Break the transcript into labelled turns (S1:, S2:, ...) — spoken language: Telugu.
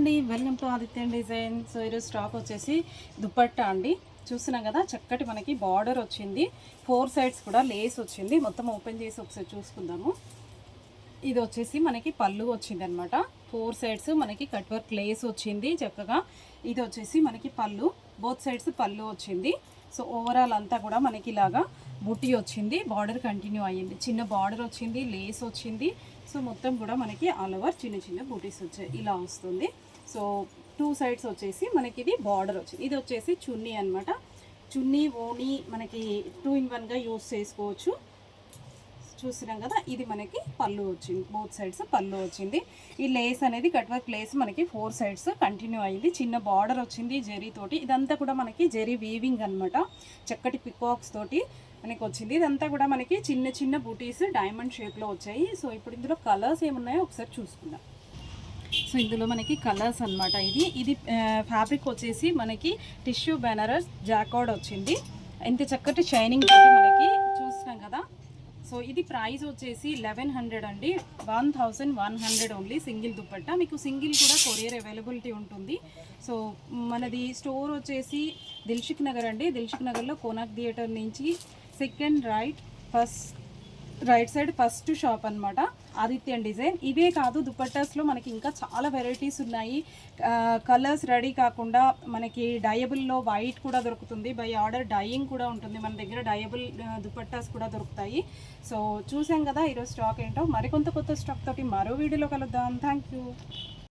S1: అండి, welcome to Aditya design. So ఈరోజు స్టాక్ వచ్చేసి దుపట్టా అండి. చూస్తున్నాం కదా, చక్కటి మనకి బార్డర్ వచ్చింది, 4 సైడ్స్ కూడా లేస్ వచ్చింది. మొత్తం ఓపెన్ చేసి ఒకసారి చూసుకుందాము. ఇది వచ్చేసి మనకి పళ్ళు వచ్చింది అనమాట. 4 సైడ్స్ మనకి కట్ వర్క్ లేస్ వచ్చింది చక్కగా. ఇది వచ్చేసి మనకి పళ్ళు, బోత్ సైడ్స్ పళ్ళు వచ్చింది. సో ఓవరాల్ అంతా కూడా మనకి ఇలాగా బుట్టి వచ్చింది, బార్డర్ కంటిన్యూ అయ్యింది, చిన్న బార్డర్ వచ్చింది, లేస్ వచ్చింది. సో మొత్తం కూడా మనకి ఆల్ ఓవర్ చిన్న చిన్న బూటీస్ వచ్చాయి, ఇలా వస్తుంది. సో 2 సైడ్స్ వచ్చేసి మనకి ఇది బార్డర్ వచ్చింది. ఇది వచ్చేసి చున్నీ అనమాట. చున్నీ ఓనీ మనకి 2 in 1గా యూస్ చేసుకోవచ్చు. చూస్తున్నాం కదా, ఇది మనకి పళ్ళు వచ్చింది, బోత్ సైడ్స్ పళ్ళు వచ్చింది. ఈ లేస్ అనేది కట్ వర్క్ లేస్ మనకి 4 సైడ్స్ కంటిన్యూ అయ్యింది, చిన్న బార్డర్ వచ్చింది జెరీ తోటి. ఇదంతా కూడా మనకి జెరీ వీవింగ్ అనమాట, చక్కటి పికాక్స్ తోటి మనకి వచ్చింది. ఇదంతా కూడా మనకి చిన్న చిన్న బూటీస్ డైమండ్ షేప్లో వచ్చాయి. సో ఇప్పుడు ఇందులో కలర్స్ ఏమున్నాయో ఒకసారి చూసుకుందాం. సో ఇందులో మనకి కలర్స్ అనమాట. ఇది ఫ్యాబ్రిక్ వచ్చేసి మనకి టిష్యూ బెనారస్ జాకార్డ్ వచ్చింది. ఎంత చక్కటి షైనింగ్ తోటి మనకి చూస్తున్నాం కదా. సో ఇది ప్రైస్ వచ్చేసి 1100 అండి, 1100 ఓన్లీ సింగిల్ దుపట్టా. మీకు సింగిల్ కూడా కొరియర్ అవైలబిలిటీ ఉంటుంది. సో మనది స్టోర్ వచ్చేసి దిల్షుక్ నగర్ అండి. దిల్షుక్ నగర్లో కోనాక్ థియేటర్ నుంచి second right side first shop అనమాట, ఆదిత్య డిజైన్. ఇవే కాదు, దుపట్టాస్లో మనకి ఇంకా చాలా వెరైటీస్ ఉన్నాయి. కలర్స్ రెడీ కాకుండా మనకి డయబుల్లో వైట్ కూడా దొరుకుతుంది, బై ఆర్డర్ డైయింగ్ కూడా ఉంటుంది మన దగ్గర. డయబుల్ దుపట్టాస్ కూడా దొరుకుతాయి. సో చూసాం కదా ఈరోజు స్టాక్ ఏంటో. మరికొంత కొత్త స్టాక్ తోటి మరో వీడియోలో కలుద్దాం. Thank you.